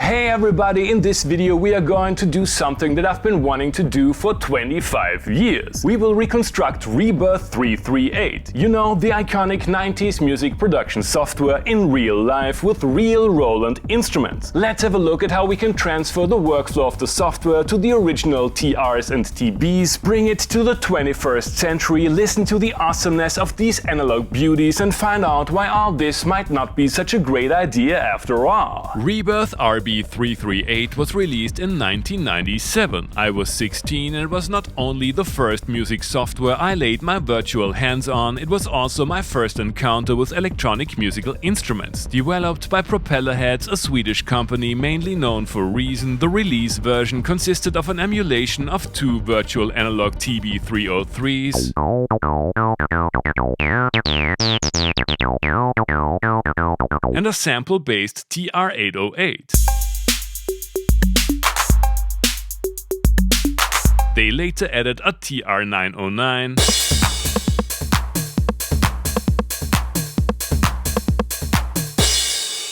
Hey everybody, in this video we are going to do something that I've been wanting to do for 25 years. We will reconstruct ReBirth 338. You know, the iconic 90s music production software in real life with real Roland instruments. Let's have a look at how we can transfer the workflow of the software to the original TRs and TBs, bring it to the 21st century, listen to the awesomeness of these analog beauties and find out why all this might not be such a great idea after all. ReBirth RB-338 was released in 1997. I was 16 and it was not only the first music software I laid my virtual hands on, it was also my first encounter with electronic musical instruments. Developed by Propellerhead, a Swedish company mainly known for Reason, the release version consisted of an emulation of two virtual analog TB-303s and a sample-based TR-808. They later added a TR-909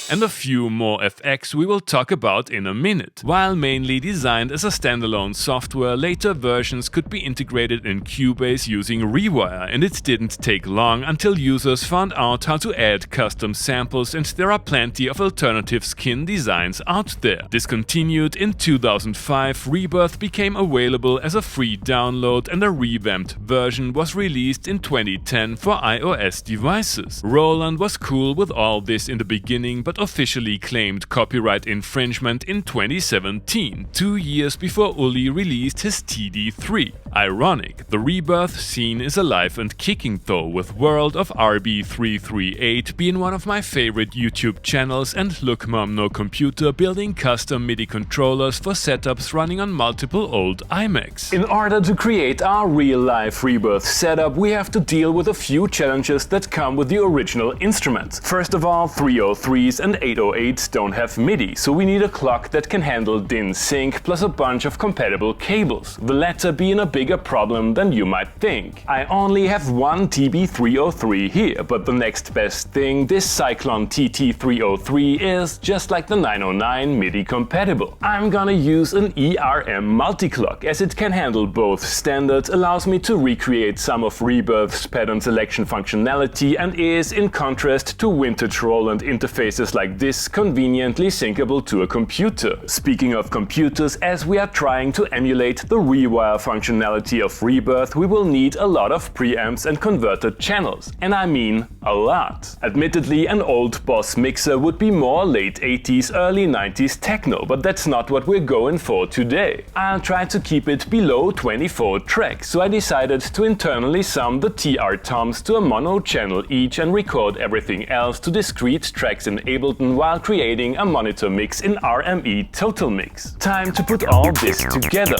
and a few more FX we will talk about in a minute. While mainly designed as a standalone software, later versions could be integrated in Cubase using ReWire, and it didn't take long until users found out how to add custom samples, and there are plenty of alternative skin designs out there. Discontinued in 2005, ReBirth became available as a free download and a revamped version was released in 2010 for iOS devices. Roland was cool with all this in the beginning, but officially claimed copyright infringement in 2017, 2 years before Uli released his TD3. Ironic, the ReBirth scene is alive and kicking though, with World of RB-338 being one of my favorite YouTube channels and Look Mom No Computer building custom Midi controllers for setups running on multiple old iMacs. In order to create our real-life ReBirth setup, we have to deal with a few challenges that come with the original instruments. First of all, 303s and 808s don't have Midi, so we need a clock that can handle DIN sync plus a bunch of compatible cables, the latter being a bigger problem than you might think. I only have one TB-303 here, but the next best thing, this Cyclone TT-303, is just like the 909 Midi compatible. I'm gonna use an ERM multi-clock as it can handle both standards, allows me to recreate some of ReBirth's pattern selection functionality, and is, in contrast to vintage Roland interfaces like this, conveniently syncable to a computer. Speaking of computers, as we are trying to emulate the ReWire functionality of ReBirth, we will need a lot of preamps and converted channels. And I mean a lot. Admittedly, an old Boss mixer would be more late 80s, early 90s techno, but that's not what we're going for today. I'll try to keep it below 24 tracks, so I decided to internally sum the TR toms to a mono channel each and record everything else to discrete tracks in Ableton while creating a monitor mix in RME Total Mix. Time to put all this together.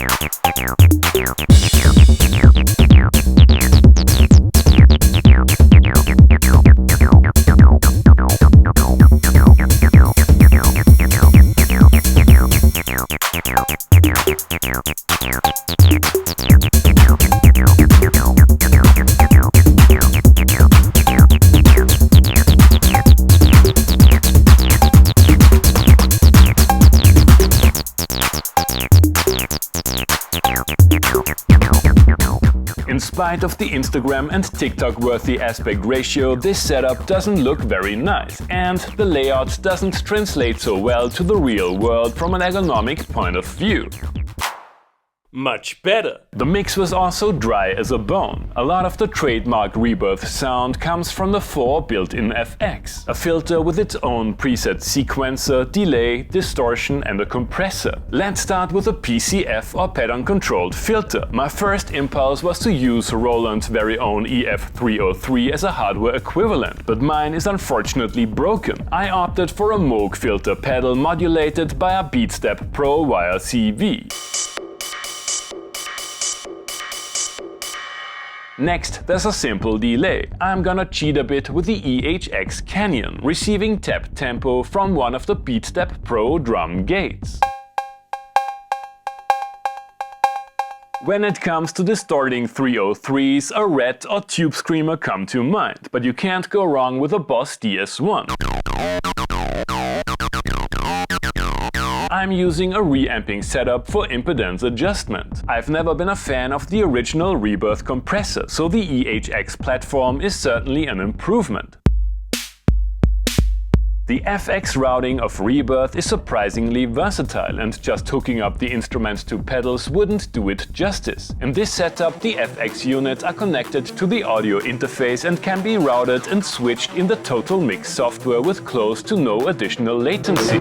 In spite of the Instagram and TikTok-worthy aspect ratio, this setup doesn't look very nice, and the layout doesn't translate so well to the real world from an ergonomic point of view. Much better. The mix was also dry as a bone. A lot of the trademark ReBirth sound comes from the 4 built-in FX, a filter with its own preset sequencer, delay, distortion and a compressor. Let's start with a PCF or pattern-controlled filter. My first impulse was to use Roland's very own EF303 as a hardware equivalent, but mine is unfortunately broken. I opted for a Moog filter pedal modulated by a Beatstep Pro Wire CV. Next, there's a simple delay. I'm gonna cheat a bit with the EHX Canyon, receiving tap tempo from one of the Beatstep Pro drum gates. When it comes to distorting 303s, a Red or Tube Screamer come to mind, but you can't go wrong with a Boss DS1. I'm using a reamping setup for impedance adjustment. I've never been a fan of the original ReBirth compressor, so the EHX platform is certainly an improvement. The FX routing of ReBirth is surprisingly versatile, and just hooking up the instrument to pedals wouldn't do it justice. In this setup, the FX units are connected to the audio interface and can be routed and switched in the Total Mix software with close to no additional latency.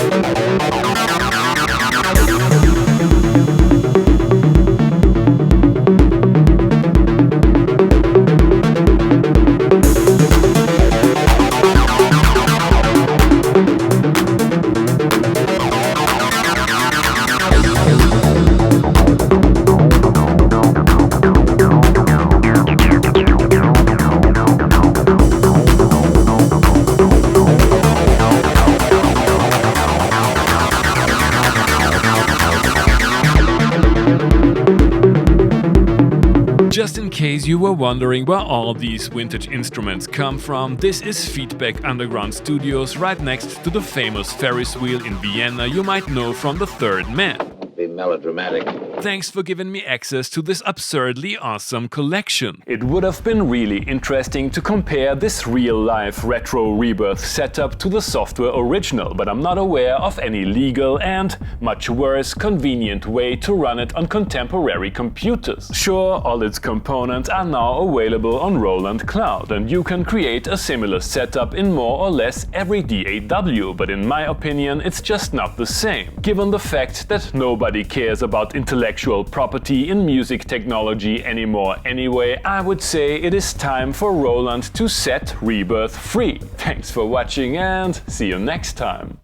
Just in case you were wondering where all these vintage instruments come from, this is Feedback Underground Studios right next to the famous Ferris wheel in Vienna you might know from The Third Man. Be melodramatic. Thanks for giving me access to this absurdly awesome collection. It would have been really interesting to compare this real-life retro ReBirth setup to the software original, but I'm not aware of any legal and, much worse, convenient way to run it on contemporary computers. Sure, all its components are now available on Roland Cloud, and you can create a similar setup in more or less every DAW, but in my opinion it's just not the same, given the fact that nobody cares about intellectual property in music technology anymore anyway. I would say it is time for Roland to set ReBirth free. Thanks for watching and see you next time.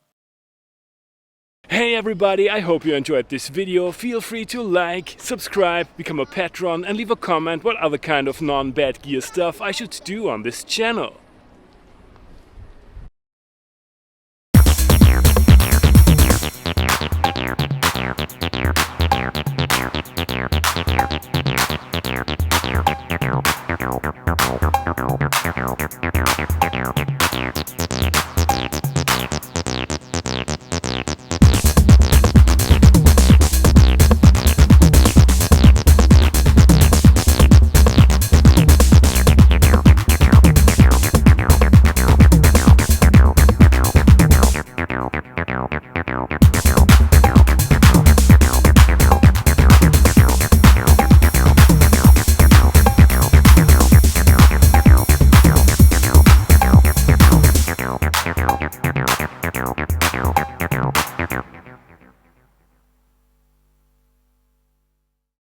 Hey everybody, I hope you enjoyed this video. Feel free to like, subscribe, become a patron and leave a comment what other kind of non-bad gear stuff I should do on this channel.